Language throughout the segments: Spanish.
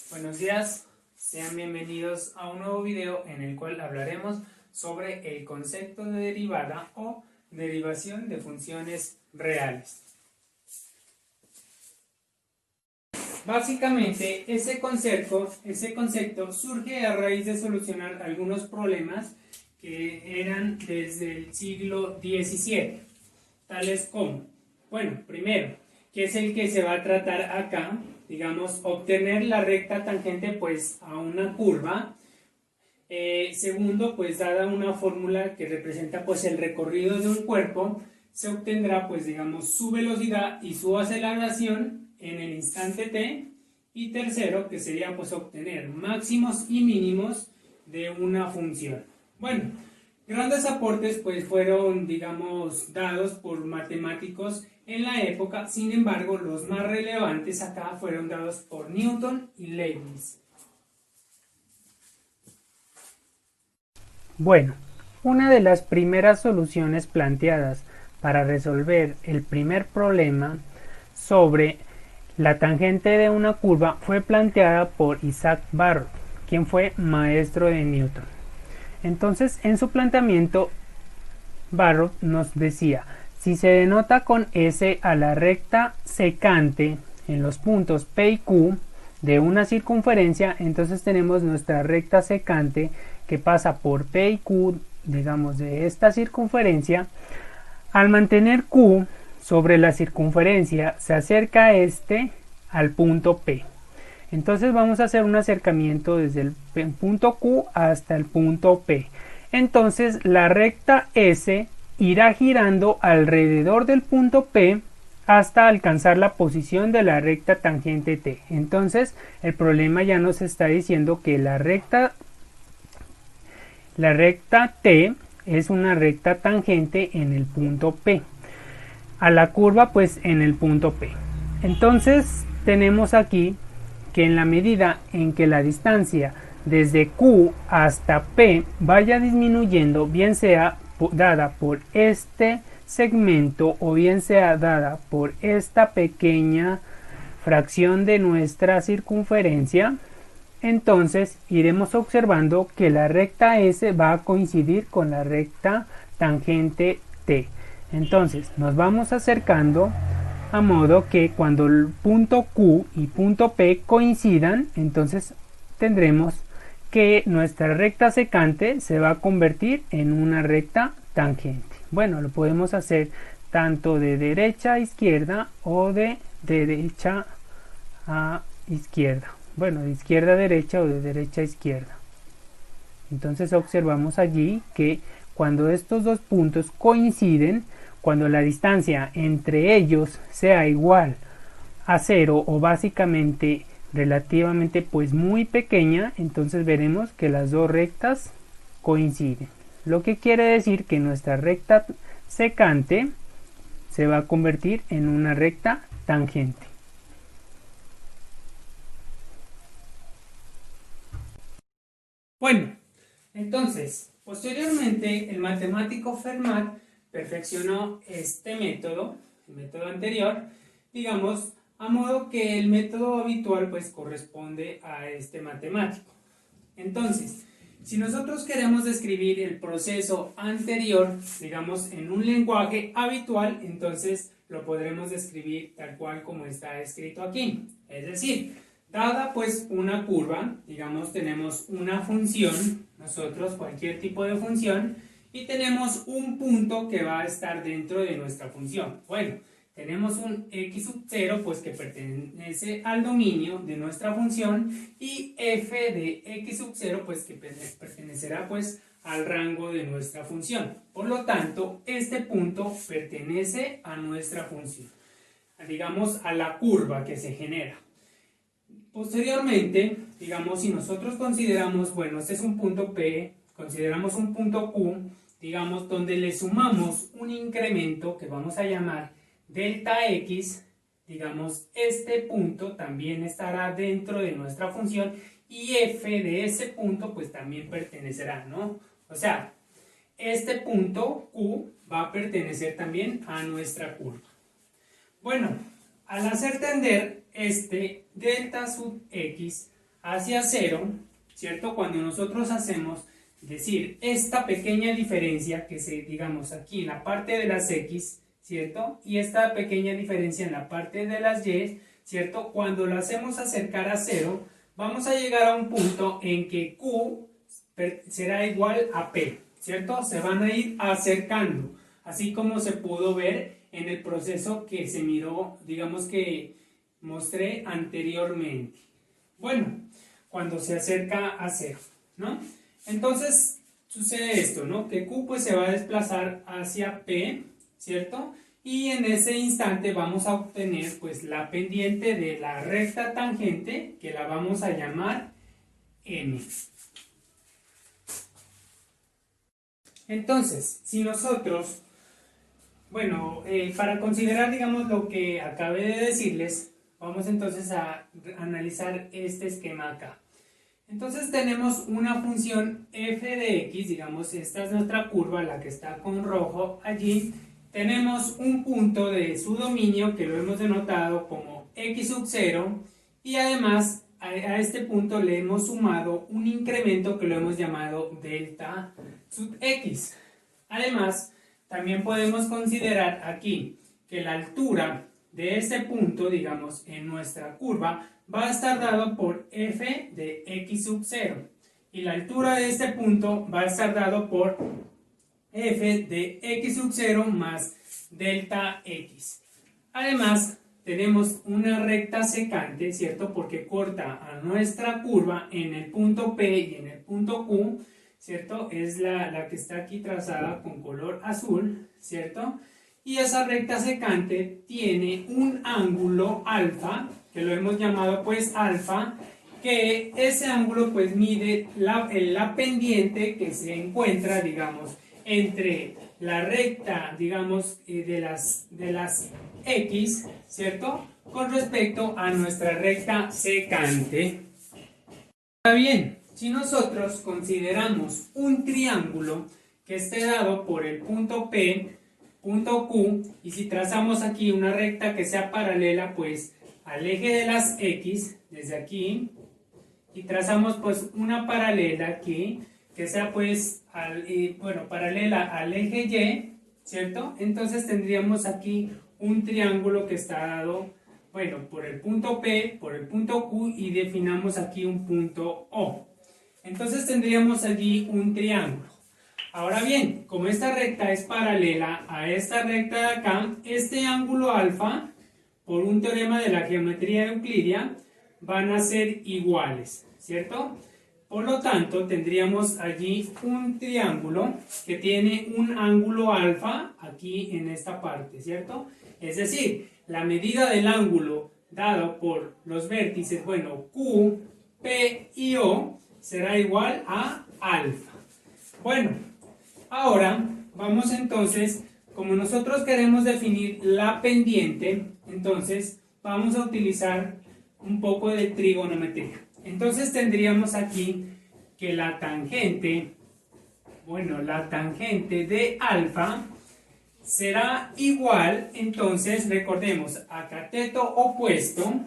Buenos días, sean bienvenidos a un nuevo video en el cual hablaremos sobre el concepto de derivada o derivación de funciones reales. Básicamente, ese concepto surge a raíz de solucionar algunos problemas que eran desde el siglo XVII, tales como, bueno, primero, que es el que se va a tratar acá, digamos, obtener la recta tangente pues a una curva. Segundo, pues dada una fórmula que representa pues el recorrido de un cuerpo, se obtendrá pues digamos su velocidad y su aceleración en el instante t. Y tercero, que sería pues obtener máximos y mínimos de una función. Bueno, grandes aportes pues fueron digamos dados por matemáticos en la época. Sin embargo, los más relevantes acá fueron dados por Newton y Leibniz. Bueno, una de las primeras soluciones planteadas para resolver el primer problema sobre la tangente de una curva fue planteada por Isaac Barrow, quien fue maestro de Newton. Entonces, en su planteamiento, Barrow nos decía, si se denota con S a la recta secante en los puntos P y Q de una circunferencia, entonces tenemos nuestra recta secante que pasa por P y Q, digamos, de esta circunferencia. Al mantener Q sobre la circunferencia, se acerca este al punto P. Entonces vamos a hacer un acercamiento desde el punto Q hasta el punto P. Entonces la recta S irá girando alrededor del punto P hasta alcanzar la posición de la recta tangente T. Entonces el problema ya nos está diciendo que la recta T es una recta tangente en el punto P, a la curva pues en el punto P. Entonces tenemos aquí que en la medida en que la distancia desde Q hasta P vaya disminuyendo, bien sea dada por este segmento o bien sea dada por esta pequeña fracción de nuestra circunferencia, entonces iremos observando que la recta S va a coincidir con la recta tangente T. Entonces nos vamos acercando a modo que cuando el punto Q y punto P coincidan, entonces tendremos que nuestra recta secante se va a convertir en una recta tangente. Bueno, lo podemos hacer tanto de derecha a izquierda o de derecha a izquierda. Bueno, de izquierda a derecha o de derecha a izquierda. Entonces observamos allí que cuando estos dos puntos coinciden, cuando la distancia entre ellos sea igual a 0 o básicamente relativamente pues muy pequeña, entonces veremos que las dos rectas coinciden. Lo que quiere decir que nuestra recta secante se va a convertir en una recta tangente. Bueno, entonces, posteriormente el matemático Fermat perfeccionó este método, el método anterior, digamos, a modo que el método habitual pues corresponde a este matemático. Entonces, si nosotros queremos describir el proceso anterior, digamos, en un lenguaje habitual, entonces lo podremos describir tal cual como está escrito aquí. Es decir, dada pues una curva, digamos tenemos una función, nosotros cualquier tipo de función, y tenemos un punto que va a estar dentro de nuestra función. Bueno, tenemos un x sub 0 pues que pertenece al dominio de nuestra función y f de x sub 0 pues que pertenecerá pues al rango de nuestra función. Por lo tanto, este punto pertenece a nuestra función, digamos a la curva que se genera. Posteriormente, digamos, si nosotros consideramos, bueno, este es un punto P, consideramos un punto Q, digamos, donde le sumamos un incremento que vamos a llamar delta X, digamos, este punto también estará dentro de nuestra función y f de ese punto pues también pertenecerá, ¿no? O sea, este punto Q va a pertenecer también a nuestra curva. Bueno, al hacer tender este delta sub x hacia 0, ¿cierto? Cuando nosotros hacemos, decir, esta pequeña diferencia que se, digamos, aquí en la parte de las x, ¿cierto? Y esta pequeña diferencia en la parte de las y, ¿cierto? Cuando la hacemos acercar a 0, vamos a llegar a un punto en que q será igual a p, ¿cierto? Se van a ir acercando, así como se pudo ver en el proceso que se miró, digamos que mostré anteriormente. Bueno, cuando se acerca a 0, ¿no? Entonces sucede esto, ¿no? Que q pues se va a desplazar hacia p, ¿cierto? Y en ese instante vamos a obtener pues la pendiente de la recta tangente, que la vamos a llamar m. Entonces, si nosotros, bueno, para considerar, digamos, lo que acabé de decirles, vamos entonces a analizar este esquema acá. Entonces tenemos una función f de x, digamos, esta es nuestra curva, la que está con rojo allí. Tenemos un punto de su dominio que lo hemos denotado como x sub 0 y además a este punto le hemos sumado un incremento que lo hemos llamado delta sub x. Además, también podemos considerar aquí que la altura de este punto, digamos, en nuestra curva, va a estar dado por f de x sub 0. Y la altura de este punto va a estar dado por f de x sub 0 más delta x. Además, tenemos una recta secante, ¿cierto? Porque corta a nuestra curva en el punto P y en el punto Q, ¿cierto? Es la que está aquí trazada con color azul, ¿cierto? Y esa recta secante tiene un ángulo alfa, que lo hemos llamado pues alfa, que ese ángulo pues mide la pendiente que se encuentra, digamos, entre la recta, digamos, de las x, ¿cierto? Con respecto a nuestra recta secante. Ahora bien, si nosotros consideramos un triángulo que esté dado por el punto P, punto Q, y si trazamos aquí una recta que sea paralela pues al eje de las x, desde aquí, y trazamos pues una paralela aquí, que sea pues, paralela al eje Y, ¿cierto? Entonces tendríamos aquí un triángulo que está dado, bueno, por el punto P, por el punto Q, y definamos aquí un punto O. Entonces tendríamos allí un triángulo. Ahora bien, como esta recta es paralela a esta recta de acá, este ángulo alfa, por un teorema de la geometría euclidia, van a ser iguales, ¿cierto? Por lo tanto, tendríamos allí un triángulo que tiene un ángulo alfa aquí en esta parte, ¿cierto? Es decir, la medida del ángulo dado por los vértices, bueno, Q, P y O, será igual a alfa. Bueno, ahora vamos entonces, como nosotros queremos definir la pendiente, entonces vamos a utilizar un poco de trigonometría. Entonces tendríamos aquí que la tangente, bueno, la tangente de alfa será igual, entonces recordemos, a cateto opuesto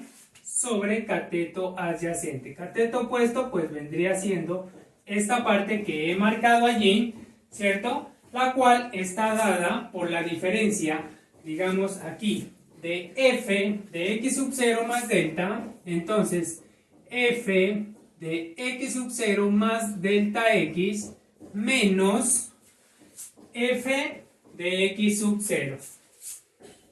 sobre cateto adyacente. Cateto opuesto pues vendría siendo esta parte que he marcado allí, ¿cierto? La cual está dada por la diferencia, digamos aquí, de f de x sub 0 más delta. Entonces f de x sub 0 más delta x menos f de x sub 0.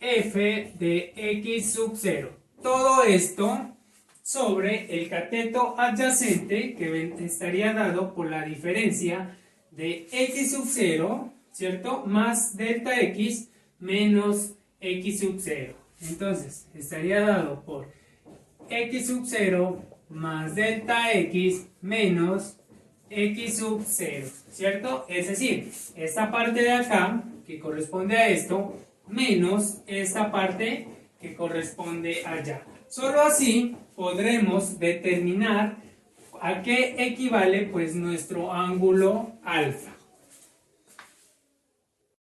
F de x sub 0. Todo esto sobre el cateto adyacente que estaría dado por la diferencia de x sub 0, ¿cierto? Más delta x menos x sub 0. Entonces, estaría dado por x sub 0 más delta x menos x sub 0, ¿cierto? Es decir, esta parte de acá, que corresponde a esto, menos esta parte que corresponde allá. Solo así podremos determinar a qué equivale pues nuestro ángulo alfa.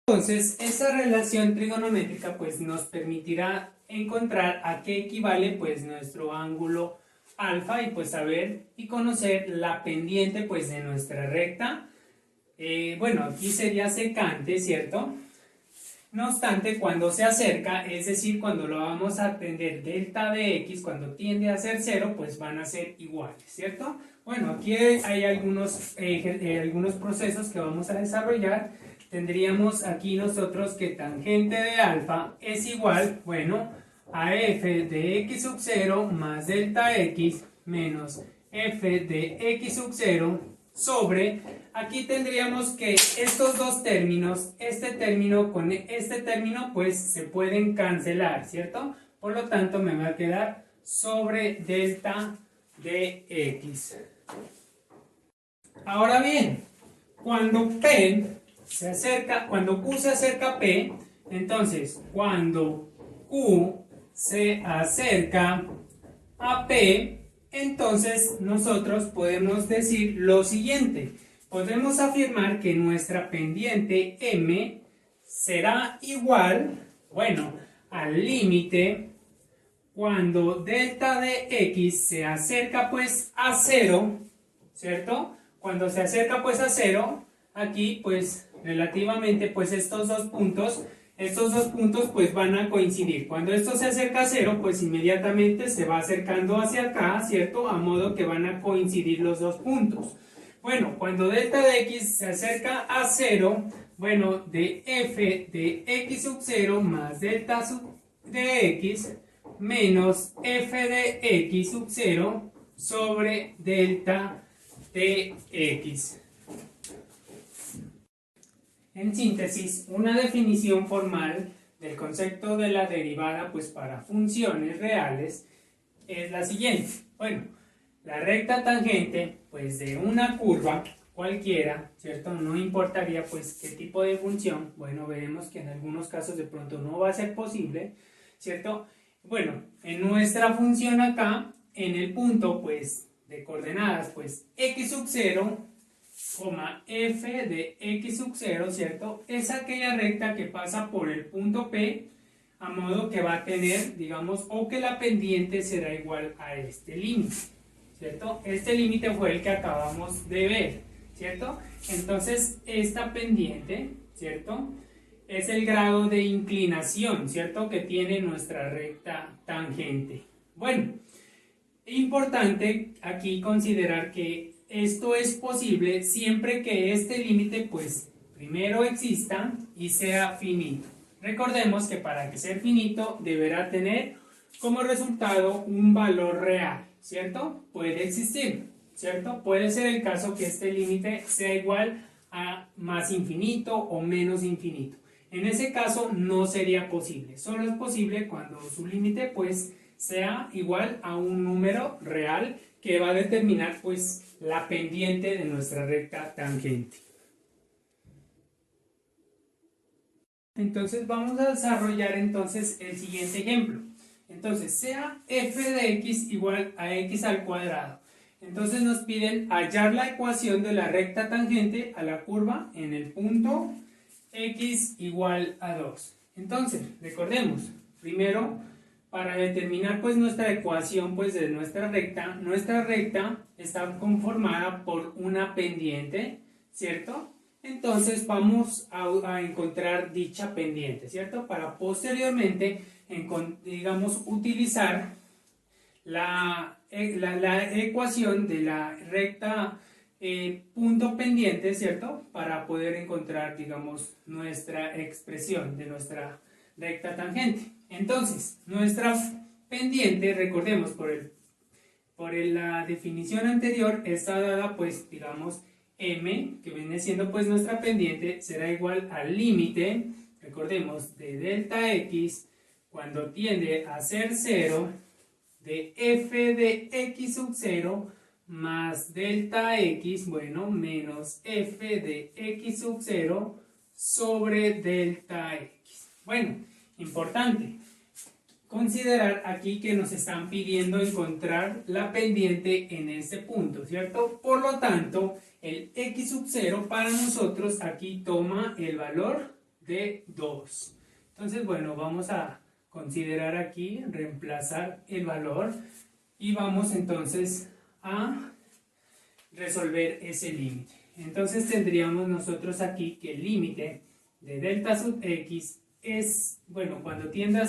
Entonces, esta relación trigonométrica pues nos permitirá encontrar a qué equivale pues nuestro ángulo alfa y pues saber y conocer la pendiente pues de nuestra recta. Bueno, aquí sería secante, ¿cierto? No obstante, cuando se acerca, es decir, cuando lo vamos a atender delta de x, cuando tiende a ser 0, pues van a ser iguales, ¿cierto? Bueno, aquí hay algunos procesos que vamos a desarrollar. Tendríamos aquí nosotros que tangente de alfa es igual, bueno, a f de x sub 0 más delta x menos f de x sub 0 sobre, aquí tendríamos que estos dos términos, este término con este término, pues se pueden cancelar, ¿cierto? Por lo tanto, me va a quedar sobre delta de x. Ahora bien, cuando P se acerca, cuando Q se acerca a P, entonces, cuando Q se acerca a P, entonces nosotros podemos decir lo siguiente. Podemos afirmar que nuestra pendiente M será igual, bueno, al límite cuando delta de x se acerca pues a 0, ¿cierto? Cuando se acerca pues a 0, aquí pues relativamente pues estos dos puntos pues van a coincidir. Cuando esto se acerca a 0, pues inmediatamente se va acercando hacia acá, ¿cierto? A modo que van a coincidir los dos puntos. Bueno, cuando delta de x se acerca a 0, bueno, de f de x sub 0 más delta de x menos f de x sub 0 sobre delta de x. En síntesis, una definición formal del concepto de la derivada pues para funciones reales es la siguiente. Bueno, la recta tangente pues de una curva cualquiera, ¿cierto? No importaría pues qué tipo de función. Bueno, veremos que en algunos casos de pronto no va a ser posible, ¿cierto? Bueno, en nuestra función acá, en el punto pues de coordenadas pues x sub 0, f de x sub 0, ¿cierto? Es aquella recta que pasa por el punto P, a modo que va a tener, digamos, o que la pendiente será igual a este límite, ¿cierto? Este límite fue el que acabamos de ver, ¿cierto? Entonces, esta pendiente, ¿cierto? Es el grado de inclinación, ¿cierto? Que tiene nuestra recta tangente. Bueno, importante aquí considerar que esto es posible siempre que este límite pues primero exista y sea finito. Recordemos que para que sea finito deberá tener como resultado un valor real, ¿cierto? Puede existir, ¿cierto? Puede ser el caso que este límite sea igual a más infinito o menos infinito. En ese caso no sería posible, solo es posible cuando su límite pues sea igual a un número real que va a determinar pues la pendiente de nuestra recta tangente. Entonces vamos a desarrollar entonces el siguiente ejemplo. Entonces sea f de x igual a x al cuadrado. Entonces nos piden hallar la ecuación de la recta tangente a la curva en el punto x igual a 2. Entonces, recordemos, primero, para determinar pues nuestra ecuación pues de nuestra recta está conformada por una pendiente, ¿cierto? Entonces vamos a encontrar dicha pendiente, ¿cierto? Para posteriormente, digamos, utilizar la ecuación de la recta punto pendiente, ¿cierto? Para poder encontrar, digamos, nuestra expresión de nuestra recta tangente. Entonces, nuestra pendiente, recordemos, por la definición anterior, está dada, pues, digamos, m, que viene siendo, pues, nuestra pendiente, será igual al límite, recordemos, de delta x, cuando tiende a ser 0, de f de x sub 0, más delta x, bueno, menos f de x sub 0 sobre delta x. Bueno, importante considerar aquí que nos están pidiendo encontrar la pendiente en este punto, ¿cierto? Por lo tanto, el x sub 0 para nosotros aquí toma el valor de 2. Entonces, bueno, vamos a considerar aquí, reemplazar el valor y vamos entonces a resolver ese límite. Entonces tendríamos nosotros aquí que el límite de delta sub x es, bueno, cuando tienda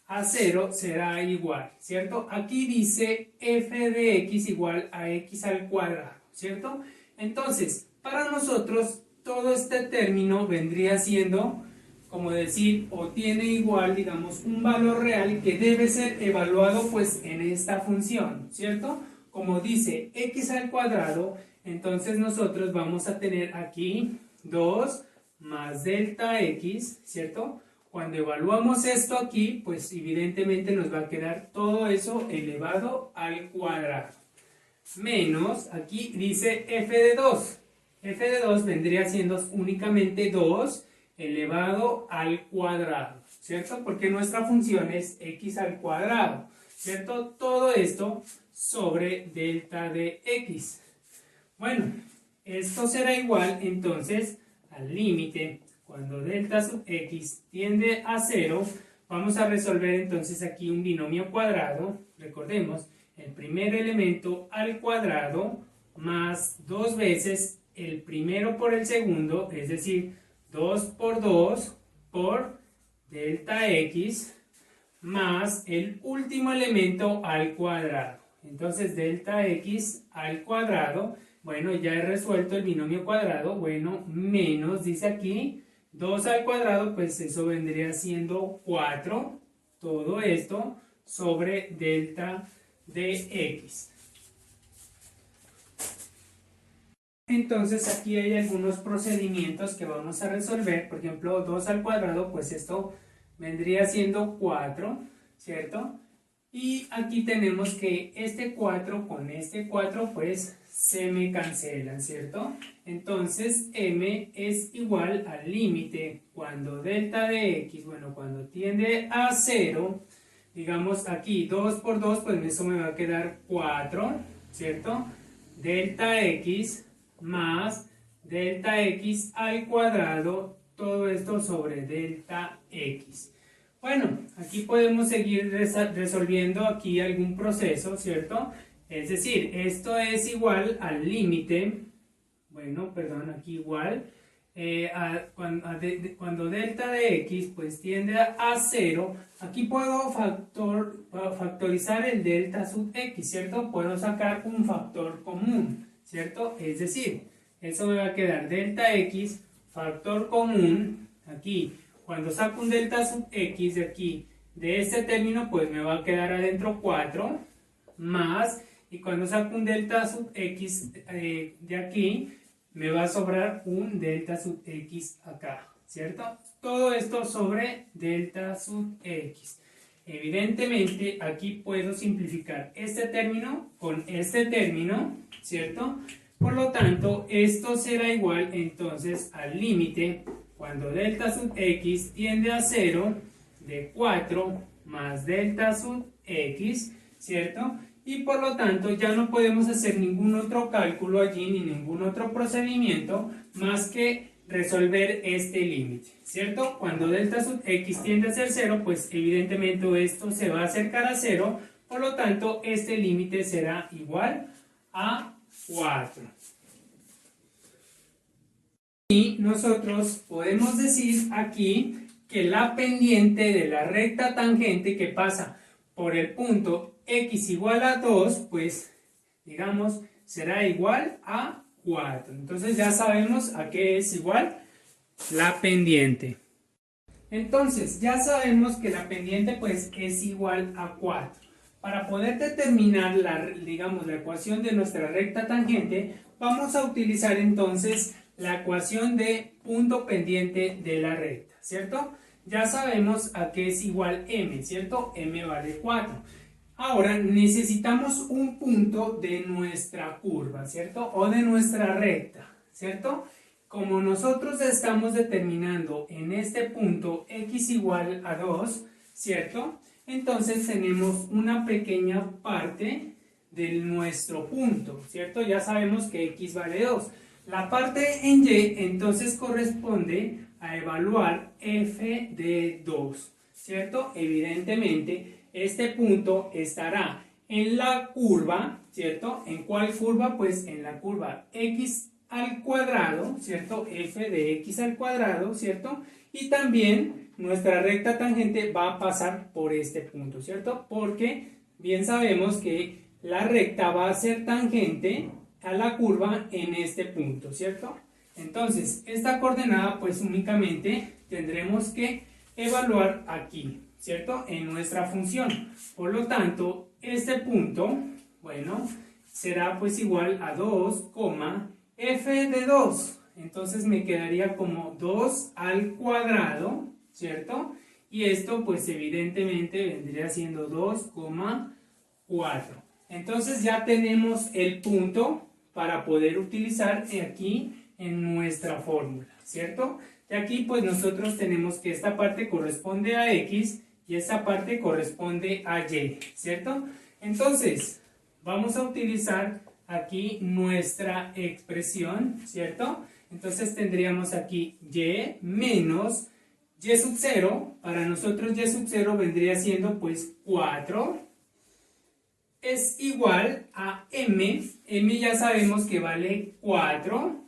a 0 será igual, ¿cierto? Aquí dice f de x igual a x al cuadrado, ¿cierto? Entonces, para nosotros todo este término vendría siendo, como decir, o tiene igual, digamos, un valor real que debe ser evaluado pues en esta función, ¿cierto? Como dice x al cuadrado, entonces nosotros vamos a tener aquí 2 más delta x, ¿cierto? Cuando evaluamos esto aquí, pues evidentemente nos va a quedar todo eso elevado al cuadrado. Menos, aquí dice f de 2. F de 2 vendría siendo únicamente 2 elevado al cuadrado, ¿cierto? Porque nuestra función es x al cuadrado, ¿cierto? Todo esto sobre delta de x. Bueno, esto será igual entonces al límite cuando delta sub x tiende a 0. Vamos a resolver entonces aquí un binomio cuadrado. Recordemos, el primer elemento al cuadrado más 2 veces el primero por el segundo, es decir, 2 por 2 por delta x más el último elemento al cuadrado. Entonces delta x al cuadrado, bueno, ya he resuelto el binomio cuadrado, bueno, menos, dice aquí, 2 al cuadrado, pues eso vendría siendo 4, todo esto sobre delta de x. Entonces aquí hay algunos procedimientos que vamos a resolver. Por ejemplo, 2 al cuadrado, pues esto vendría siendo 4, ¿cierto? Y aquí tenemos que este 4 con este 4 pues se me cancelan, ¿cierto? Entonces m es igual al límite cuando delta de x, bueno, cuando tiende a 0, digamos aquí 2 por 2, pues eso me va a quedar 4, ¿cierto? Delta x más delta x al cuadrado, todo esto sobre delta x. Bueno, aquí podemos seguir resolviendo aquí algún proceso, ¿cierto? Es decir, esto es igual al límite, bueno, perdón, aquí igual, cuando delta de x pues tiende a 0, aquí puedo factorizar el delta sub x, ¿cierto? Puedo sacar un factor común, ¿cierto? Es decir, eso me va a quedar delta x, factor común, aquí, cuando saco un delta sub x de aquí, de este término, pues me va a quedar adentro 4, más, y cuando saco un delta sub x de aquí, me va a sobrar un delta sub x acá, ¿cierto? Todo esto sobre delta sub x. Evidentemente, aquí puedo simplificar este término con este término, ¿cierto? Por lo tanto, esto será igual entonces al límite cuando delta sub x tiende a 0 de 4 más delta sub x, ¿cierto? Y por lo tanto ya no podemos hacer ningún otro cálculo allí ni ningún otro procedimiento más que resolver este límite, ¿cierto? Cuando delta sub x tiende a ser 0, pues evidentemente esto se va a acercar a 0, por lo tanto este límite será igual a 4. Y nosotros podemos decir aquí que la pendiente de la recta tangente que pasa por el punto x igual a 2, pues digamos será igual a 4. Entonces ya sabemos a qué es igual la pendiente. Entonces ya sabemos que la pendiente pues es igual a 4. Para poder determinar la ecuación de nuestra recta tangente, vamos a utilizar entonces la ecuación de punto pendiente de la recta, ¿cierto? Ya sabemos a qué es igual m, ¿cierto? M vale 4. Ahora necesitamos un punto de nuestra curva, ¿cierto? O de nuestra recta, ¿cierto? Como nosotros estamos determinando en este punto x igual a 2, ¿cierto? Entonces tenemos una pequeña parte de nuestro punto, ¿cierto? Ya sabemos que x vale 2. La parte en y entonces corresponde a evaluar f de 2, ¿cierto? Evidentemente este punto estará en la curva, ¿cierto? ¿En cuál curva? Pues en la curva x al cuadrado, ¿cierto? F de x al cuadrado, ¿cierto? Y también nuestra recta tangente va a pasar por este punto, ¿cierto? Porque bien sabemos que la recta va a ser tangente a la curva en este punto, ¿cierto? Entonces, esta coordenada pues únicamente tendremos que evaluar aquí, ¿cierto? En nuestra función. Por lo tanto, este punto, bueno, será pues igual a 2, f de 2. Entonces me quedaría como 2 al cuadrado, ¿cierto? Y esto pues evidentemente vendría siendo 2,4. Entonces ya tenemos el punto para poder utilizar aquí en nuestra fórmula, ¿cierto? De aquí pues nosotros tenemos que esta parte corresponde a x y esta parte corresponde a y, ¿cierto? Entonces vamos a utilizar aquí nuestra expresión, ¿cierto? Entonces tendríamos aquí y menos y sub 0, para nosotros y sub 0 vendría siendo pues 4, es igual a m ya sabemos que vale 4,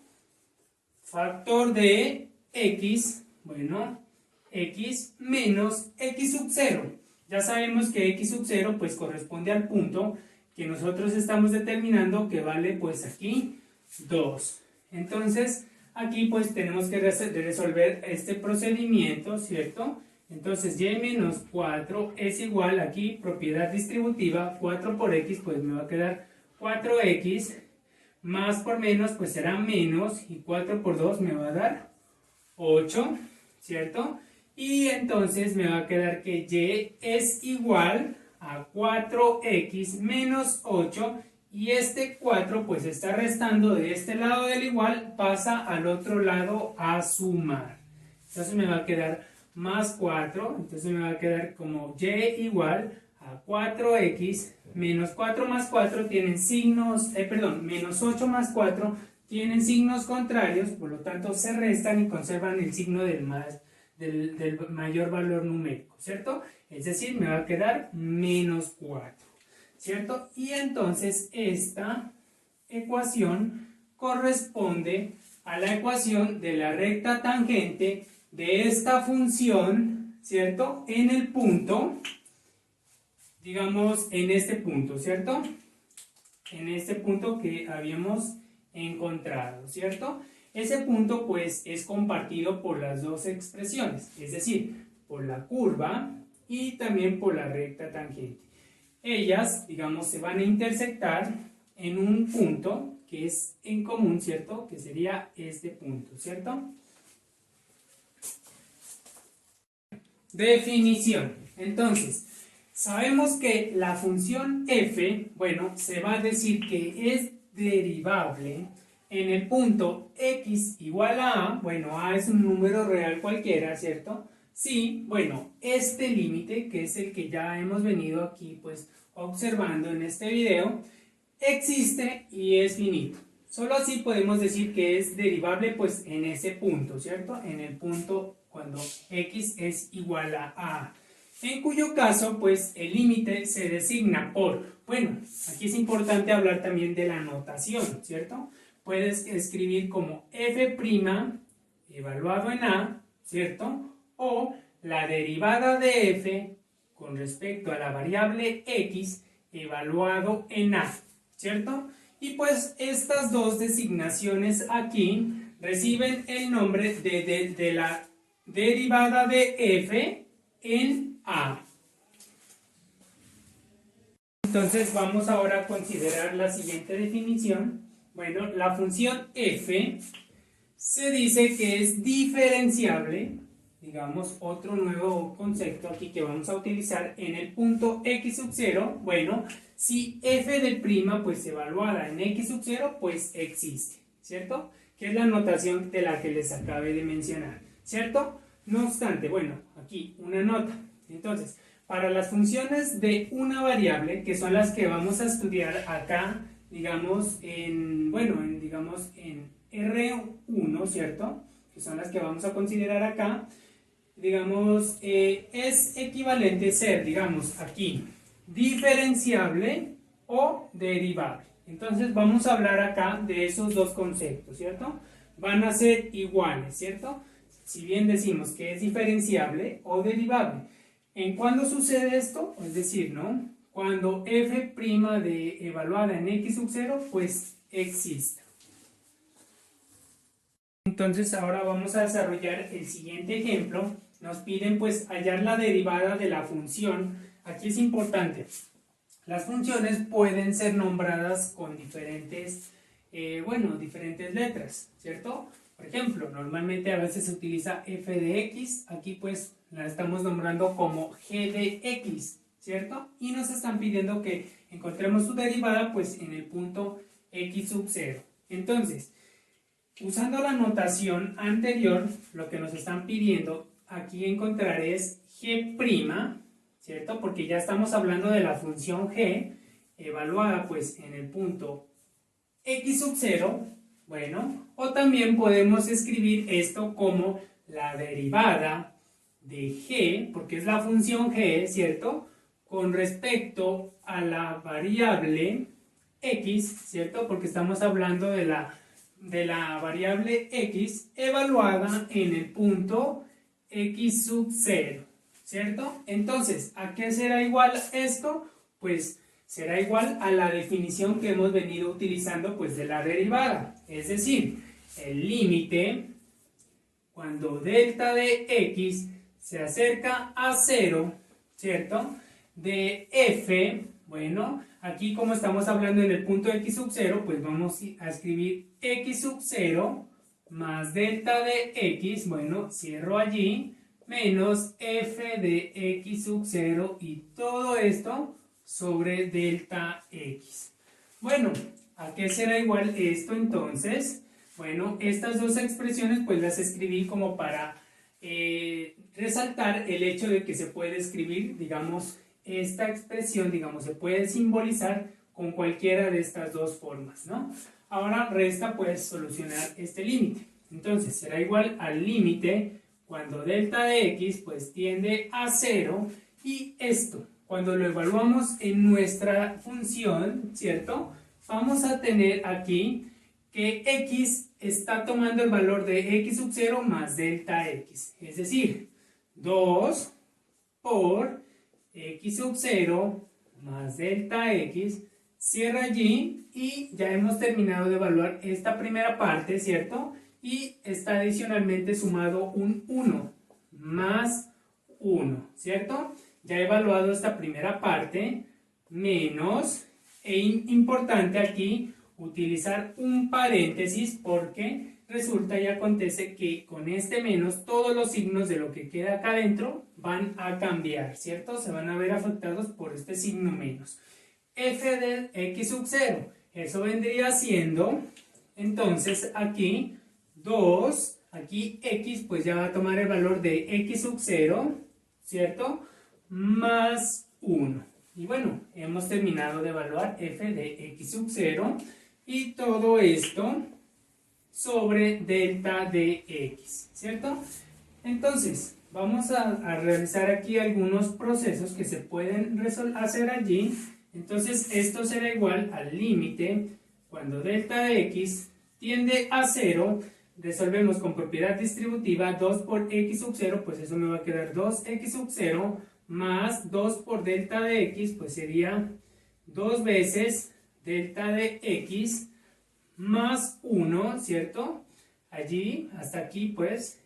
factor de x, bueno, x menos x sub 0, ya sabemos que x sub 0 pues corresponde al punto que nosotros estamos determinando que vale pues aquí 2, entonces aquí pues tenemos que resolver este procedimiento, ¿cierto? Entonces y menos 4 es igual, aquí propiedad distributiva, 4 por x pues me va a quedar 4x, más por menos pues será menos, y 4 por 2 me va a dar 8, ¿cierto? Y entonces me va a quedar que y es igual a 4x menos 8, y este 4 pues está restando de este lado del igual, pasa al otro lado a sumar. Entonces me va a quedar más 4, entonces me va a quedar como y igual a 4x menos 4 más 4 tienen signos, menos 8 más 4 tienen signos contrarios, por lo tanto se restan y conservan el signo del mayor valor numérico, ¿cierto? Es decir, me va a quedar menos 4. ¿Cierto? Y entonces esta ecuación corresponde a la ecuación de la recta tangente de esta función, ¿cierto? En el punto, digamos en este punto, ¿cierto? En este punto que habíamos encontrado, ¿cierto? Ese punto pues es compartido por las dos expresiones, es decir, por la curva y también por la recta tangente. Ellas, digamos, se van a intersectar en un punto que es en común, ¿cierto? Que sería este punto, ¿cierto? Definición. Entonces, sabemos que la función f, bueno, se va a decir que es derivable en el punto x igual a a, bueno, a es un número real cualquiera, ¿cierto? Sí, bueno, este límite, que es el que ya hemos venido aquí pues observando en este video, existe y es finito. Solo así podemos decir que es derivable pues en ese punto, ¿cierto? En el punto cuando x es igual a, en cuyo caso pues el límite se designa por, bueno, aquí es importante hablar también de la notación, ¿cierto? Puedes escribir como f' evaluado en a, ¿cierto? O la derivada de f con respecto a la variable x evaluado en a, ¿cierto? Y pues estas dos designaciones aquí reciben el nombre de la derivada de f en a. Entonces vamos ahora a considerar la siguiente definición. Bueno, la función f se dice que es diferenciable, digamos, otro nuevo concepto aquí que vamos a utilizar en el punto x sub 0, bueno, si f de prima, pues evaluada en x sub 0, pues existe, ¿cierto? Que es la notación de la que les acabé de mencionar, ¿cierto? No obstante, bueno, aquí una nota. Entonces, para las funciones de una variable, que son las que vamos a estudiar acá, digamos, digamos, en R1, ¿cierto? Que son las que vamos a considerar acá. digamos, es equivalente ser, digamos, aquí, diferenciable o derivable. Entonces vamos a hablar acá de esos dos conceptos, ¿cierto? Van a ser iguales, ¿cierto? Si bien decimos que es diferenciable o derivable. ¿En cuándo sucede esto? Es decir, ¿no? Cuando f' de evaluada en x sub 0, pues exista. Entonces ahora vamos a desarrollar el siguiente ejemplo. Nos piden pues hallar la derivada de la función. Aquí es importante. Las funciones pueden ser nombradas con diferentes, diferentes letras, ¿cierto? Por ejemplo, normalmente a veces se utiliza f de x, aquí pues la estamos nombrando como g de x, ¿cierto? Y nos están pidiendo que encontremos su derivada pues en el punto x sub 0. Entonces, usando la notación anterior, lo que nos están pidiendo aquí encontrar es g', ¿cierto? Porque ya estamos hablando de la función g evaluada pues en el punto x sub 0, bueno, o también podemos escribir esto como la derivada de g, porque es la función g, ¿cierto? Con respecto a la variable x, ¿cierto? Porque estamos hablando de la variable x evaluada en el punto x sub 0, ¿cierto? Entonces, ¿a qué será igual esto? Pues será igual a la definición que hemos venido utilizando pues de la derivada, es decir, el límite cuando delta de x se acerca a 0, ¿cierto? De f, bueno, aquí como estamos hablando en el punto x sub 0, pues vamos a escribir x sub 0 más delta de x, bueno, cierro allí, menos f de x sub 0 y todo esto sobre delta x. Bueno, ¿a qué será igual esto entonces? Bueno, estas dos expresiones pues las escribí como para resaltar el hecho de que se puede escribir, digamos, esta expresión, digamos, se puede simbolizar con cualquiera de estas dos formas, ¿no? Ahora resta pues solucionar este límite. Entonces será igual al límite cuando delta de x pues tiende a 0 y esto, cuando lo evaluamos en nuestra función, ¿cierto? Vamos a tener aquí que x está tomando el valor de x sub 0 más delta x, es decir, 2 por x sub 0 más delta x, cierra allí y ya hemos terminado de evaluar esta primera parte, ¿cierto? Y está adicionalmente sumado un 1 más 1, ¿cierto? Ya he evaluado esta primera parte, menos, importante aquí utilizar un paréntesis porque resulta y acontece que con este menos todos los signos de lo que queda acá adentro van a cambiar, ¿cierto? Se van a ver afectados por este signo menos. F de x sub 0, eso vendría siendo, entonces aquí 2, aquí x pues ya va a tomar el valor de x sub 0, ¿cierto? Más 1. Y bueno, hemos terminado de evaluar f de x sub 0 y todo esto sobre delta de x, ¿cierto? Entonces, vamos a realizar aquí algunos procesos que se pueden hacer allí. Entonces, esto será igual al límite cuando delta de x tiende a 0. Resolvemos con propiedad distributiva 2 por x sub 0, pues eso me va a quedar 2x sub 0 más 2 por delta de x, pues sería 2 veces delta de x más 1, ¿cierto? Allí, hasta aquí, pues,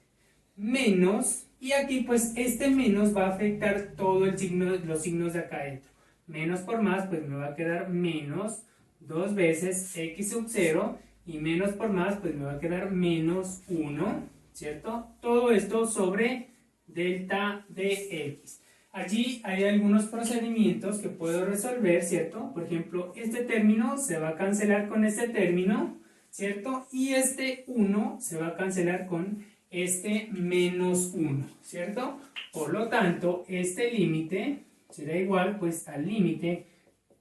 menos, y aquí, pues, este menos va a afectar todo el signo, los signos de acá adentro. Menos por más, pues me va a quedar menos 2 veces x sub 0, y menos por más, pues me va a quedar menos 1, ¿cierto? Todo esto sobre delta de x. Allí hay algunos procedimientos que puedo resolver, ¿cierto? Por ejemplo, este término se va a cancelar con este término, ¿cierto? Y este 1 se va a cancelar con este menos 1, ¿cierto? Por lo tanto, este límite será igual pues al límite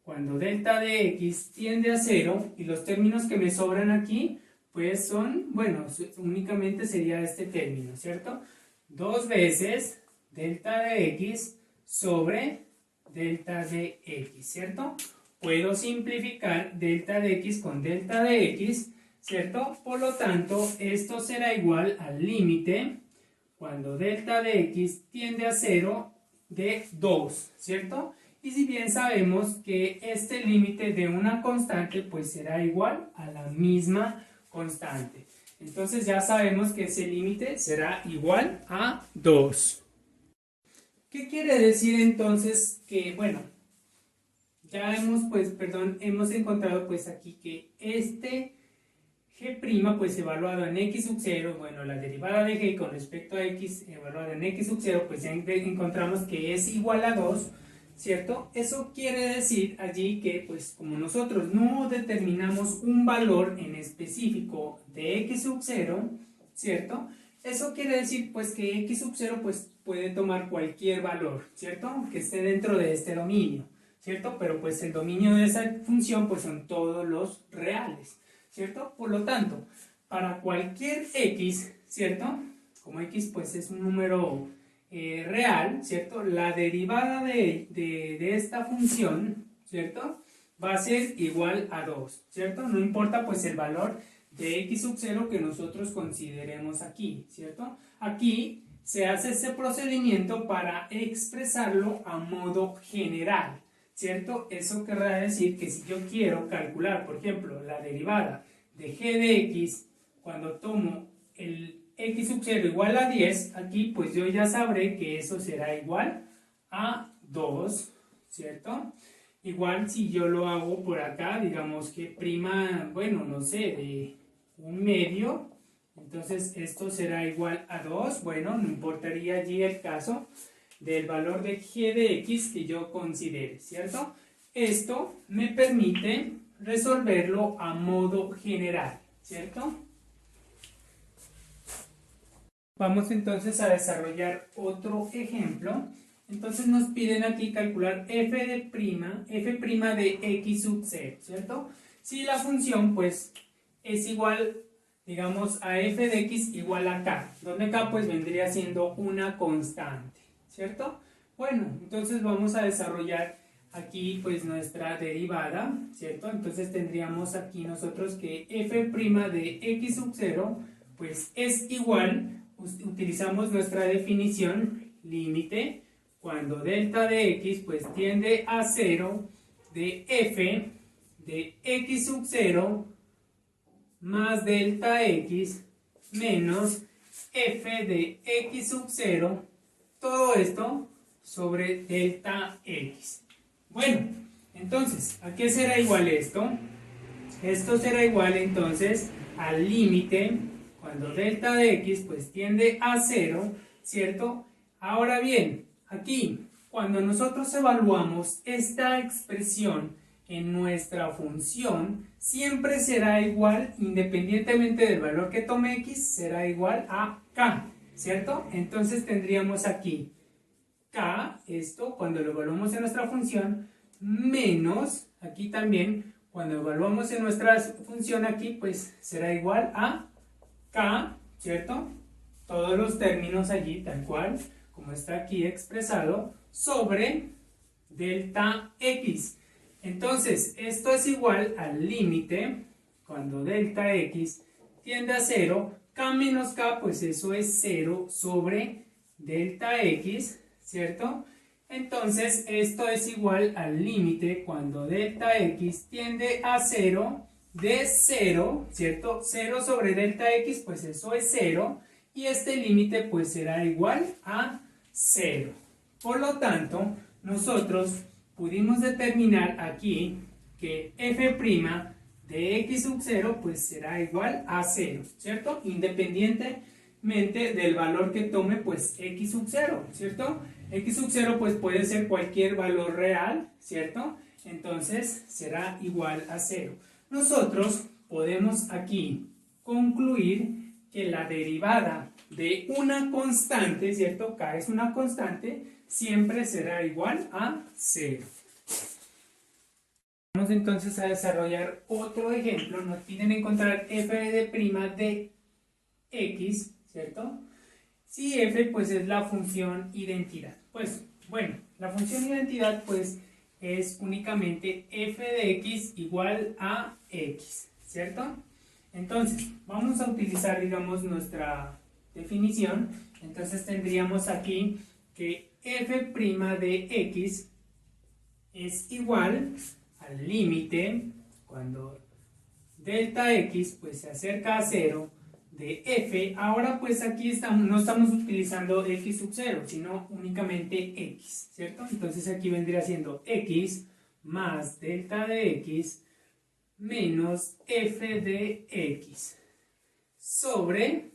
cuando delta de x tiende a 0 y los términos que me sobran aquí pues son, bueno, únicamente sería este término, ¿cierto? 2 veces delta de x sobre delta de x, ¿cierto? Puedo simplificar delta de x con delta de x, ¿cierto? Por lo tanto, esto será igual al límite cuando delta de x tiende a 0 de 2, ¿cierto? Y si bien sabemos que este límite de una constante pues será igual a la misma constante. Entonces ya sabemos que ese límite será igual a 2. ¿Qué quiere decir entonces que, bueno, ya hemos encontrado pues aquí que este g' pues evaluado en x sub 0, bueno, la derivada de g con respecto a x evaluada en x sub 0, pues ya encontramos que es igual a 2, ¿cierto? Eso quiere decir allí que pues como nosotros no determinamos un valor en específico de x sub 0, ¿cierto? Eso quiere decir pues que x sub 0 pues puede tomar cualquier valor, ¿cierto? Que esté dentro de este dominio, ¿cierto? Pero pues el dominio de esa función pues son todos los reales, ¿cierto? Por lo tanto, para cualquier x, ¿cierto? Como x pues es un número real, ¿cierto? La derivada de esta función, ¿cierto? Va a ser igual a 2, ¿cierto? No importa pues el valor de x sub 0 que nosotros consideremos aquí, ¿cierto? Aquí se hace ese procedimiento para expresarlo a modo general, ¿cierto? Eso querrá decir que si yo quiero calcular, por ejemplo, la derivada de g de x, cuando tomo el x sub 0 igual a 10, aquí pues yo ya sabré que eso será igual a 2, ¿cierto? Igual si yo lo hago por acá, digamos que prima, bueno, no sé, de un medio, entonces esto será igual a 2, bueno, no importaría allí el caso del valor de g de x que yo considere, ¿cierto? Esto me permite resolverlo a modo general, ¿cierto? Vamos entonces a desarrollar otro ejemplo. Entonces nos piden aquí calcular f' de x sub 0, ¿cierto? Si la función pues es igual, digamos, a f de x igual a k, donde k pues vendría siendo una constante, ¿cierto? Bueno, entonces vamos a desarrollar aquí pues nuestra derivada, ¿cierto? Entonces tendríamos aquí nosotros que f' de x sub 0 pues es igual, utilizamos nuestra definición límite cuando delta de x pues tiende a 0 de f de x sub 0 más delta x menos f de x sub 0, todo esto sobre delta x. Bueno, entonces, ¿a qué será igual esto? Esto será igual entonces al límite cuando delta de x pues tiende a 0, ¿cierto? Ahora bien, aquí, cuando nosotros evaluamos esta expresión en nuestra función, siempre será igual, independientemente del valor que tome x, será igual a k, ¿cierto? Entonces tendríamos aquí k, esto, cuando lo evaluamos en nuestra función, menos, aquí también, cuando evaluamos en nuestra función aquí, pues será igual a k, ¿cierto? Todos los términos allí, tal cual, como está aquí expresado, sobre delta x. Entonces, esto es igual al límite, cuando delta x tiende a 0, k menos k, pues eso es 0 sobre delta x, ¿cierto? Entonces, esto es igual al límite cuando delta x tiende a 0 de 0, ¿cierto? 0 sobre delta x, pues eso es 0, y este límite pues será igual a 0. Por lo tanto, nosotros pudimos determinar aquí que f' de x sub 0 pues será igual a 0, ¿cierto? Independientemente del valor que tome pues x sub 0, ¿cierto? X sub 0 pues puede ser cualquier valor real, ¿cierto? Entonces será igual a 0. Nosotros podemos aquí concluir que la derivada de una constante, ¿cierto? K es una constante, siempre será igual a 0. Vamos entonces a desarrollar otro ejemplo. Nos piden encontrar f' de x, ¿cierto? si f pues es la función identidad. Pues bueno, la función identidad pues es únicamente f de x igual a x, ¿cierto? Entonces, vamos a utilizar, digamos, nuestra definición. Entonces tendríamos aquí que f' de x es igual al límite cuando delta x pues se acerca a 0 de f. Ahora pues aquí no estamos utilizando x sub 0, sino únicamente x, ¿cierto? Entonces aquí vendría siendo x más delta de x menos f de x sobre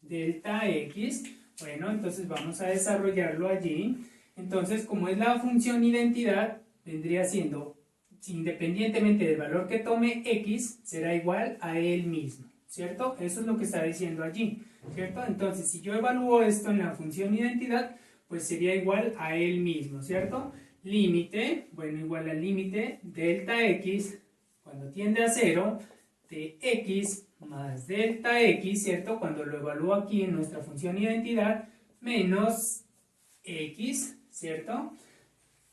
delta x. Bueno, entonces vamos a desarrollarlo allí. Entonces, como es la función identidad, vendría siendo, independientemente del valor que tome x, será igual a él mismo, ¿cierto? Eso es lo que está diciendo allí, ¿cierto? Entonces, si yo evalúo esto en la función identidad, pues sería igual a él mismo, ¿cierto? Límite, bueno, igual al límite delta x cuando tiende a 0 de x más delta x, ¿cierto? Cuando lo evalúo aquí en nuestra función identidad, menos x, ¿cierto?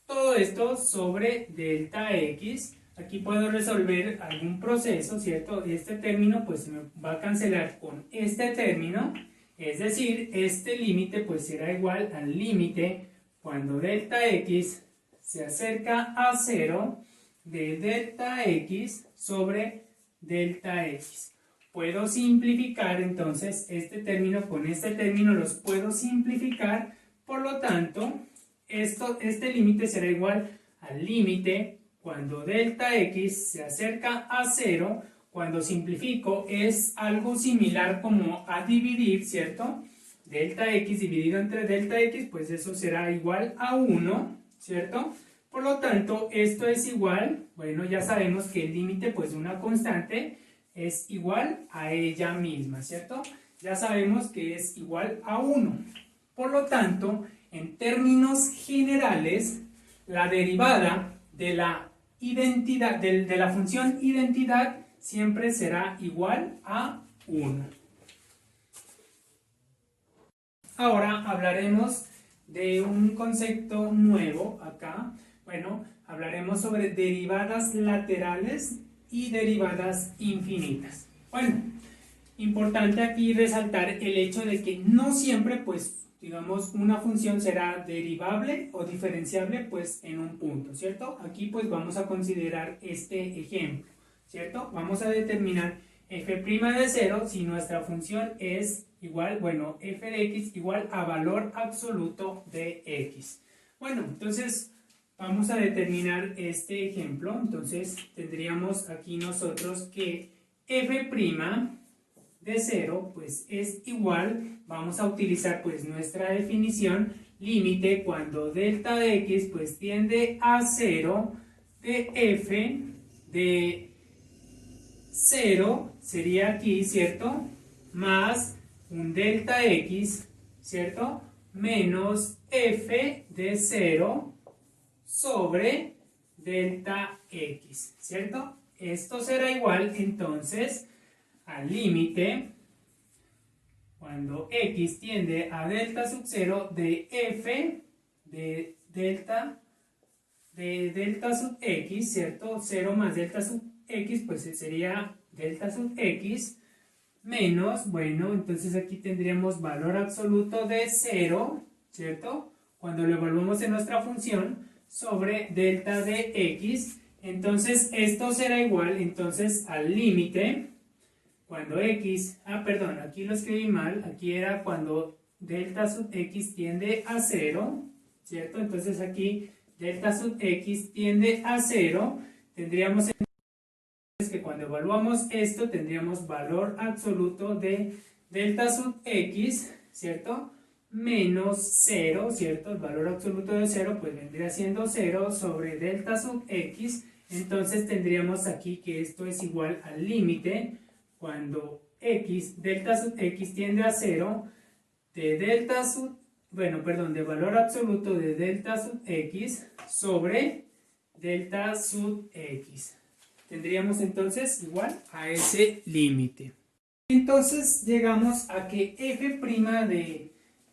Todo esto sobre delta x. Aquí puedo resolver algún proceso, ¿cierto? Este término pues se me va a cancelar con este término, es decir, este límite pues será igual al límite cuando delta x se acerca a 0 de delta x sobre delta x. Puedo simplificar entonces este término con este término, los puedo simplificar, por lo tanto, este límite será igual al límite cuando delta x se acerca a 0. Cuando simplifico es algo similar como a dividir, ¿cierto? Delta x dividido entre delta x, pues eso será igual a 1, ¿cierto? Por lo tanto, esto es igual, bueno, ya sabemos que el límite pues de una constante es igual a ella misma, ¿cierto? Ya sabemos que es igual a 1. Por lo tanto, en términos generales, la derivada de la identidad, de la función identidad siempre será igual a 1. Ahora hablaremos de un concepto nuevo acá. Bueno, hablaremos sobre derivadas laterales y derivadas infinitas. Bueno, importante aquí resaltar el hecho de que no siempre, pues, digamos, una función será derivable o diferenciable, pues, en un punto, ¿cierto? Aquí, pues, vamos a considerar este ejemplo, ¿cierto? Vamos a determinar f' de 0 si nuestra función es igual, bueno, f de x igual a valor absoluto de x. Bueno, entonces vamos a determinar este ejemplo. Entonces tendríamos aquí nosotros que f' de 0 pues es igual, vamos a utilizar pues nuestra definición, límite cuando delta de x pues tiende a 0 de f de 0 sería aquí, ¿cierto? Más un delta x, ¿cierto? Menos f de 0 sobre delta x, ¿cierto? Esto será igual entonces al límite cuando x tiende a delta sub 0 de f de delta sub x, ¿cierto? 0 más delta sub x, pues sería delta sub x menos, bueno, entonces aquí tendríamos valor absoluto de 0, ¿cierto? Cuando lo evaluamos en nuestra función sobre delta de x, entonces esto será igual entonces al límite cuando x, perdón, aquí lo escribí mal, aquí era cuando delta sub x tiende a 0, ¿cierto? Entonces aquí delta sub x tiende a 0, tendríamos que cuando evaluamos esto tendríamos valor absoluto de delta sub x, ¿cierto? Menos 0, ¿cierto? El valor absoluto de 0 pues vendría siendo 0 sobre delta sub x. Entonces tendríamos aquí que esto es igual al límite cuando x, delta sub x tiende a 0 de delta sub, bueno, perdón, de valor absoluto de delta sub x sobre delta sub x. Tendríamos entonces igual a ese límite. Entonces llegamos a que f'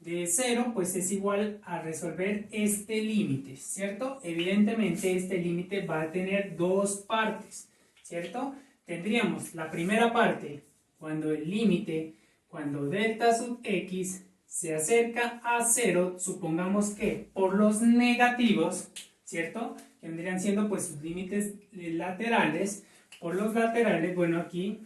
de 0 pues es igual a resolver este límite, ¿cierto? Evidentemente este límite va a tener dos partes, ¿cierto? Tendríamos la primera parte cuando el límite, cuando delta sub x se acerca a 0, supongamos que por los negativos, ¿cierto? Que vendrían siendo pues sus límites laterales, por los laterales, bueno aquí,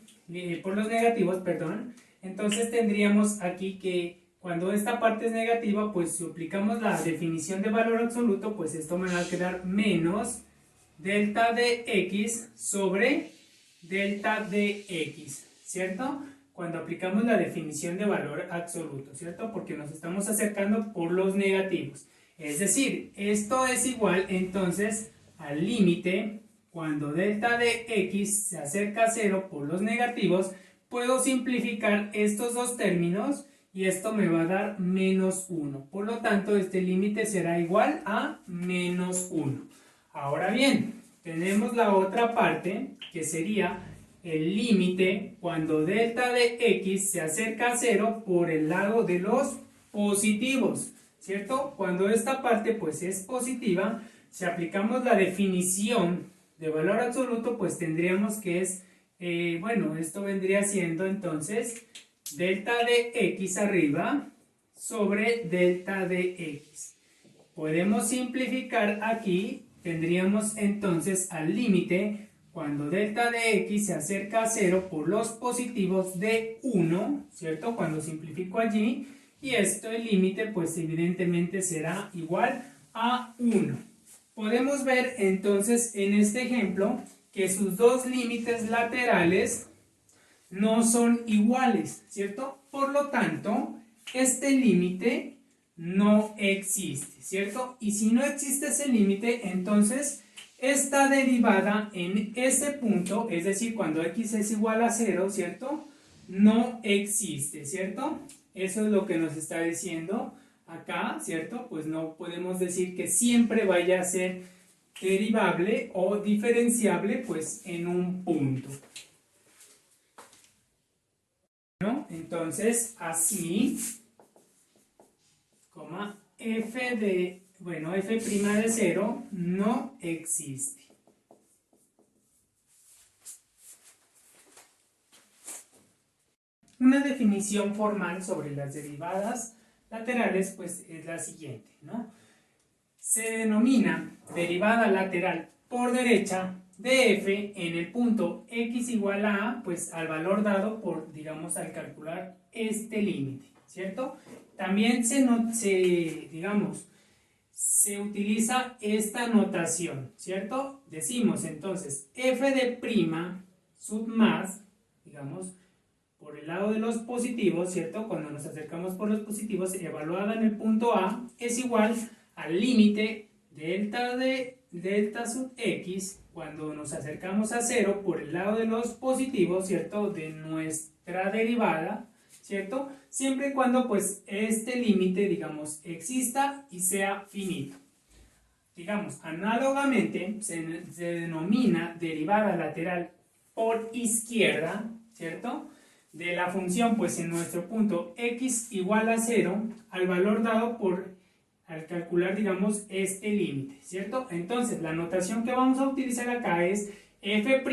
por los negativos, perdón, entonces tendríamos aquí que cuando esta parte es negativa, pues si aplicamos la definición de valor absoluto, pues esto me va a quedar menos delta de x sobre delta de x, ¿cierto? Cuando aplicamos la definición de valor absoluto, ¿cierto? Porque nos estamos acercando por los negativos. Es decir, esto es igual entonces al límite cuando delta de x se acerca a 0 por los negativos. Puedo simplificar estos dos términos y esto me va a dar menos 1. Por lo tanto, este límite será igual a menos 1. Ahora bien, tenemos la otra parte que sería el límite cuando delta de x se acerca a 0 por el lado de los positivos, ¿cierto? Cuando esta parte pues es positiva, si aplicamos la definición de valor absoluto, pues tendríamos que es, bueno, esto vendría siendo entonces delta de x arriba sobre delta de x. Podemos simplificar aquí, tendríamos entonces al límite cuando delta de x se acerca a 0 por los positivos de 1, ¿cierto? Cuando simplifico allí, y esto el límite pues evidentemente será igual a 1. Podemos ver entonces en este ejemplo que sus dos límites laterales no son iguales, ¿cierto? Por lo tanto, este límite no existe, ¿cierto? Y si no existe ese límite, entonces esta derivada en ese punto, es decir, cuando x es igual a 0, ¿cierto? No existe, ¿cierto? Eso es lo que nos está diciendo acá, ¿cierto? Pues no podemos decir que siempre vaya a ser derivable o diferenciable, pues en un punto. ¿No? Entonces, así, f de, bueno, f' de 0 no existe. Una definición formal sobre las derivadas laterales, pues es la siguiente, ¿no? Se denomina derivada lateral por derecha de f en el punto x igual a, pues al valor dado por, digamos, al calcular este límite, ¿cierto? También se utiliza esta notación, ¿cierto? Decimos entonces f de prima sub más, digamos, por el lado de los positivos, ¿cierto? Cuando nos acercamos por los positivos, evaluada en el punto A, es igual al límite delta sub x cuando nos acercamos a 0 por el lado de los positivos, ¿cierto? De nuestra derivada, ¿cierto? Siempre y cuando pues este límite, digamos, exista y sea finito. Digamos, análogamente se denomina derivada lateral por izquierda, ¿cierto? De la función, pues en nuestro punto x igual a 0 al valor dado al calcular, digamos, este límite, ¿cierto? Entonces, la notación que vamos a utilizar acá es f'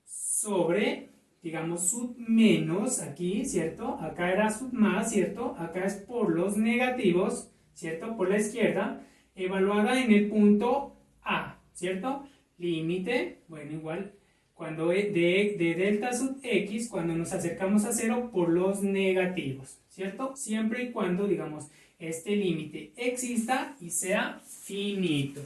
sobre, digamos, sub menos, aquí, ¿cierto? Acá era sub más, ¿cierto? Acá es por los negativos, ¿cierto? Por la izquierda, evaluada en el punto A, ¿cierto? Límite, bueno, igual, cuando de delta sub x, cuando nos acercamos a 0 por los negativos, ¿cierto? Siempre y cuando, digamos, este límite exista y sea finito.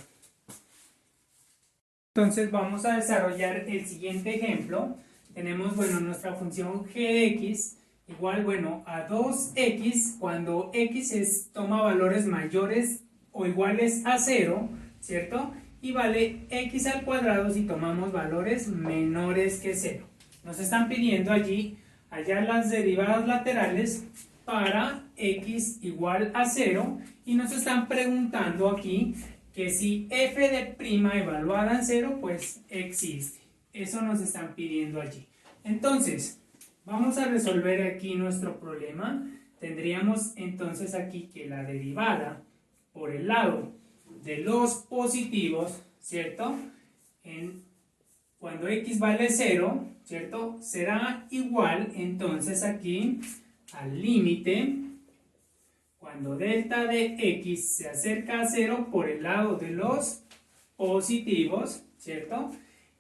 Entonces vamos a desarrollar el siguiente ejemplo. Tenemos, bueno, nuestra función g de x igual, bueno, a 2x cuando x toma valores mayores o iguales a 0, ¿cierto? Y vale x al cuadrado si tomamos valores menores que 0. Nos están pidiendo allá las derivadas laterales para x igual a 0 y nos están preguntando aquí que si f de prima evaluada en 0 pues existe. Eso nos están pidiendo allí. Entonces, vamos a resolver aquí nuestro problema. tendríamos entonces aquí que la derivada por el lado de los positivos, ¿cierto? Cuando x vale 0, ¿cierto? Será igual entonces aquí al límite cuando delta de x se acerca a 0 por el lado de los positivos, ¿cierto?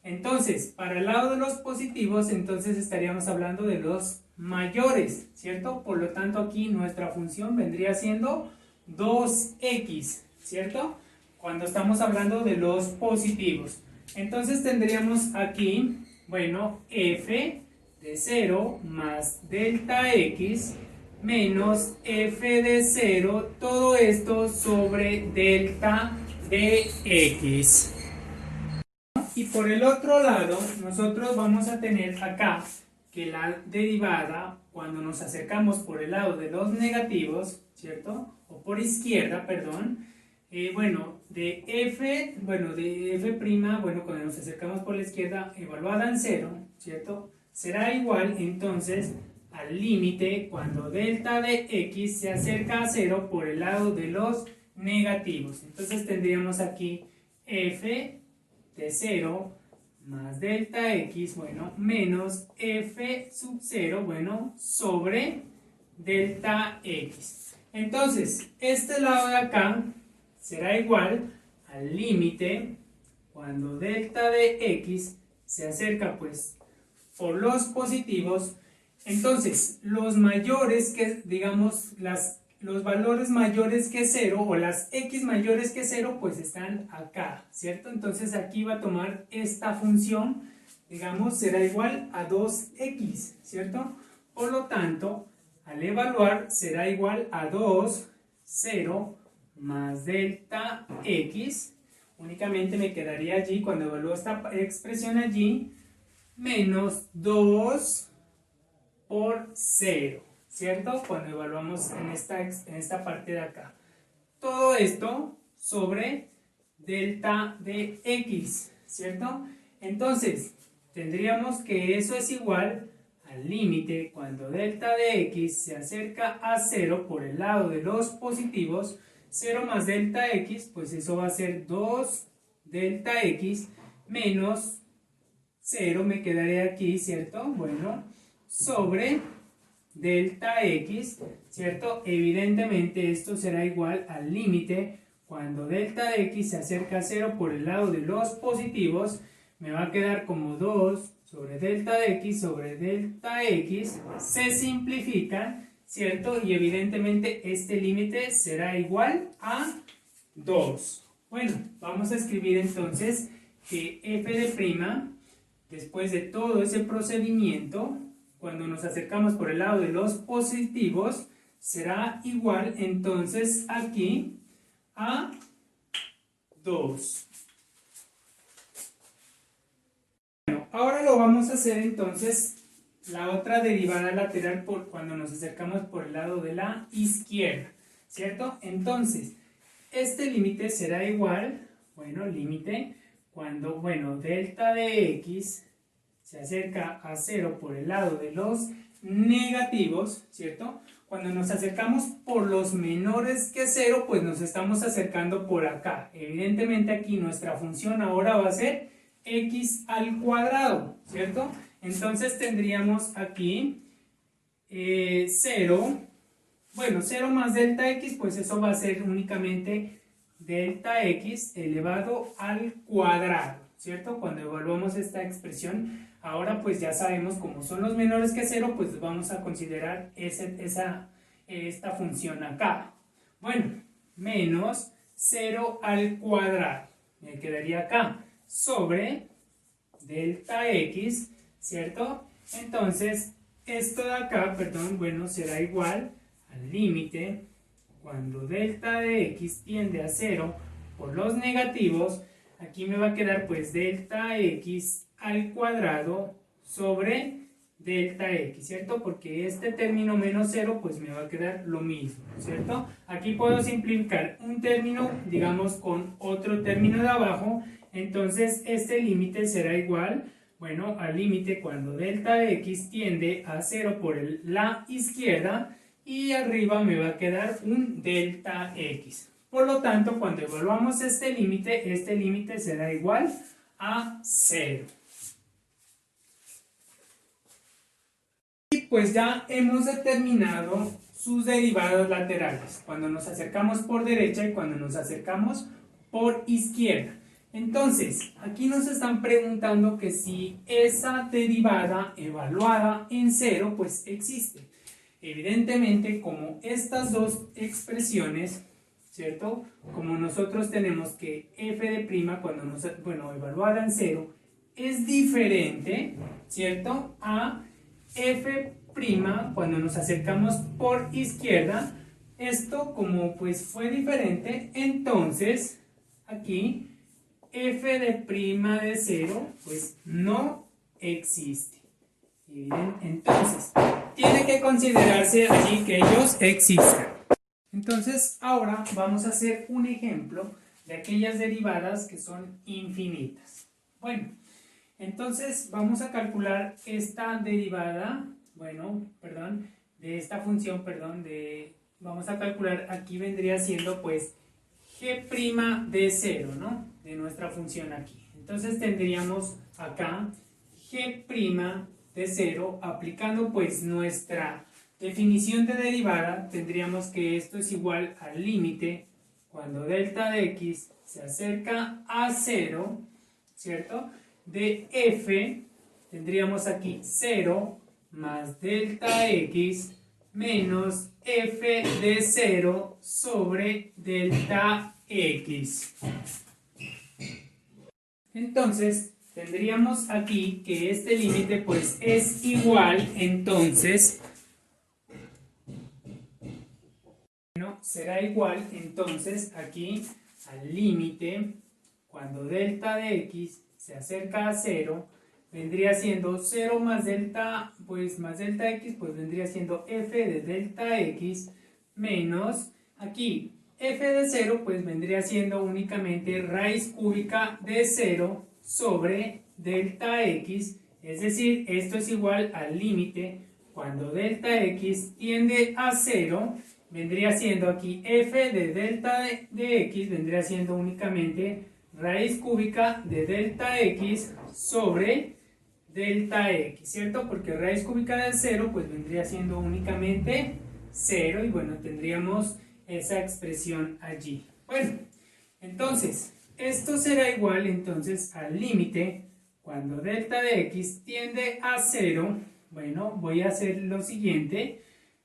Entonces, para el lado de los positivos, entonces estaríamos hablando de los mayores, ¿cierto? Por lo tanto, aquí nuestra función vendría siendo 2x, ¿cierto? Cuando estamos hablando de los positivos. Entonces tendríamos aquí, bueno, f de 0 más delta x menos f de 0, todo esto sobre delta de x. Y por el otro lado, nosotros vamos a tener acá que la derivada, cuando nos acercamos por el lado de los negativos, ¿cierto? O por izquierda, perdón, de f, cuando nos acercamos por la izquierda, evaluada en 0, ¿cierto? Será igual, entonces, al límite cuando delta de x se acerca a 0 por el lado de los negativos. Entonces tendríamos aquí f de 0 más delta x, menos f sub 0, sobre delta x. Entonces, este lado de acá será igual al límite cuando delta de x se acerca, pues, por los positivos. Entonces, los mayores que, digamos, los valores mayores que 0 o las x mayores que 0 pues están acá, ¿cierto? Entonces aquí va a tomar esta función, digamos, será igual a 2x, ¿cierto? Por lo tanto, al evaluar será igual a 2, 0 más delta x, únicamente me quedaría allí, cuando evalúo esta expresión allí, menos 2 por 0, ¿cierto? Cuando evaluamos en esta parte de acá. Todo esto sobre delta de x, ¿cierto? Entonces, tendríamos que eso es igual al límite cuando delta de x se acerca a 0 por el lado de los positivos, 0 más delta x, pues eso va a ser 2 delta x menos 0, me quedaré aquí, ¿cierto? Sobre delta x, ¿cierto? Evidentemente esto será igual al límite cuando delta de x se acerca a 0 por el lado de los positivos, me va a quedar como 2 sobre delta de x sobre delta x, se simplifican, ¿cierto? Y evidentemente este límite será igual a 2. Bueno, vamos a escribir entonces que f de prima, después de todo ese procedimiento, cuando nos acercamos por el lado de los positivos, será igual entonces aquí a 2. Bueno, ahora lo vamos a hacer entonces la otra derivada lateral cuando nos acercamos por el lado de la izquierda, ¿cierto? Entonces, este límite será igual, límite cuando, delta de x se acerca a 0 por el lado de los negativos, ¿cierto? Cuando nos acercamos por los menores que 0, pues nos estamos acercando por acá. Evidentemente aquí nuestra función ahora va a ser x al cuadrado, ¿cierto? Entonces tendríamos aquí 0, 0 más delta x, pues eso va a ser únicamente delta x elevado al cuadrado, ¿cierto? Cuando evaluamos esta expresión, ahora pues ya sabemos cómo son los menores que 0, pues vamos a considerar esta función acá. Menos 0 al cuadrado, me quedaría acá, sobre delta x, ¿cierto? Entonces, esto de acá, será igual al límite cuando delta de x tiende a 0 por los negativos. Aquí me va a quedar pues delta x al cuadrado sobre delta x, ¿cierto? Porque este término menos 0 pues me va a quedar lo mismo, ¿cierto? Aquí puedo simplificar un término, digamos, con otro término de abajo. Entonces este límite será igual, al límite cuando delta de x tiende a 0 por la izquierda, y arriba me va a quedar un delta x. Por lo tanto, cuando evaluamos este límite será igual a 0. Y pues ya hemos determinado sus derivadas laterales, cuando nos acercamos por derecha y cuando nos acercamos por izquierda. Entonces, aquí nos están preguntando que si esa derivada evaluada en 0, pues existe. Evidentemente, como estas dos expresiones, ¿cierto? Como nosotros tenemos que f de prima, evaluada en 0, es diferente, ¿cierto? A f' cuando nos acercamos por izquierda. Esto, como pues fue diferente, entonces aquí f de prima de 0 pues no existe. Entonces tiene que considerarse allí que ellos existen. Entonces ahora vamos a hacer un ejemplo de aquellas derivadas que son infinitas. Bueno, entonces vamos a calcular esta derivada, de esta función, vamos a calcular, aquí vendría siendo pues g' de 0, ¿no? De nuestra función aquí. Entonces tendríamos acá g' de 0, aplicando pues nuestra definición de derivada, tendríamos que esto es igual al límite cuando delta de x se acerca a 0, ¿cierto? De f, tendríamos aquí 0 más delta x menos f de 0 sobre delta x. Entonces, tendríamos aquí que este límite pues es igual, entonces, será igual entonces aquí al límite cuando delta de x se acerca a 0, vendría siendo 0 más delta x, pues vendría siendo f de delta x menos, aquí f de 0 pues vendría siendo únicamente raíz cúbica de 0 sobre delta x, es decir, esto es igual al límite cuando delta x tiende a 0, vendría siendo aquí f de delta de x, vendría siendo únicamente raíz cúbica de delta x sobre delta x, ¿cierto? Porque raíz cúbica de 0 pues vendría siendo únicamente 0 y bueno, tendríamos esa expresión allí. Bueno, entonces, esto será igual entonces al límite cuando delta de x tiende a 0, bueno, voy a hacer lo siguiente,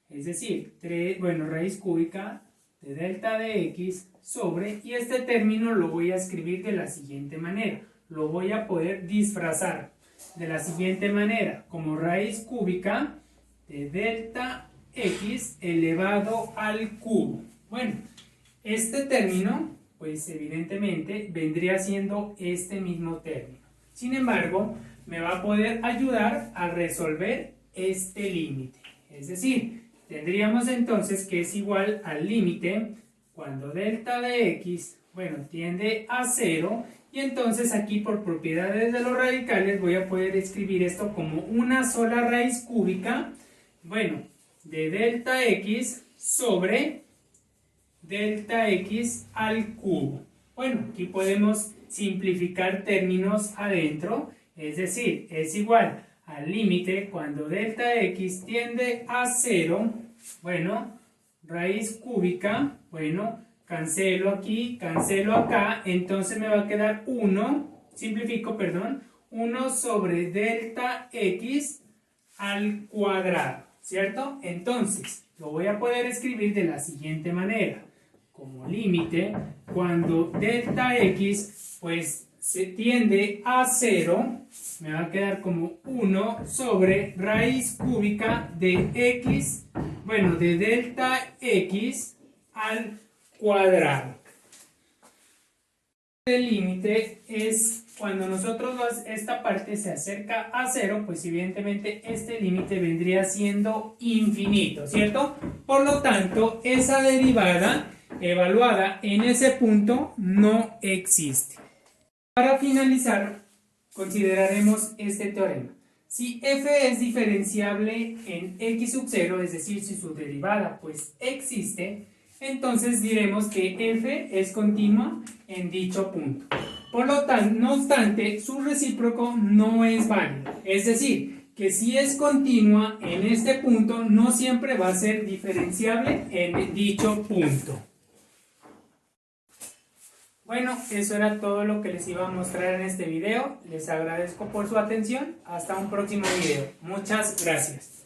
es decir, raíz cúbica de delta de x sobre, y este término lo voy a escribir de la siguiente manera, lo voy a poder disfrazar de la siguiente manera, como raíz cúbica de delta x elevado al cubo. Bueno, este término, pues evidentemente vendría siendo este mismo término. Sin embargo, me va a poder ayudar a resolver este límite. Es decir, tendríamos entonces que es igual al límite cuando delta de x, tiende a 0, y entonces aquí por propiedades de los radicales voy a poder escribir esto como una sola raíz cúbica, de delta x sobre delta x al cubo. Bueno, aquí podemos simplificar términos adentro, es decir, es igual al límite cuando delta x tiende a 0, raíz cúbica, cancelo aquí, cancelo acá, entonces me va a quedar 1, simplifico, 1 sobre delta x al cuadrado, ¿cierto? Entonces, lo voy a poder escribir de la siguiente manera, como límite, cuando delta x, pues, se tiende a 0, me va a quedar como 1 sobre raíz cúbica de x, de delta x al cuadrado. El límite es cuando esta parte se acerca a 0, pues evidentemente este límite vendría siendo infinito, ¿cierto? Por lo tanto, esa derivada evaluada en ese punto no existe. Para finalizar, consideraremos este teorema. Si f es diferenciable en x sub 0, es decir, si su derivada pues existe, entonces diremos que f es continua en dicho punto. Por lo tanto, no obstante, su recíproco no es válido. Es decir, que si es continua en este punto, no siempre va a ser diferenciable en dicho punto. Bueno, eso era todo lo que les iba a mostrar en este video. Les agradezco por su atención. Hasta un próximo video. Muchas gracias.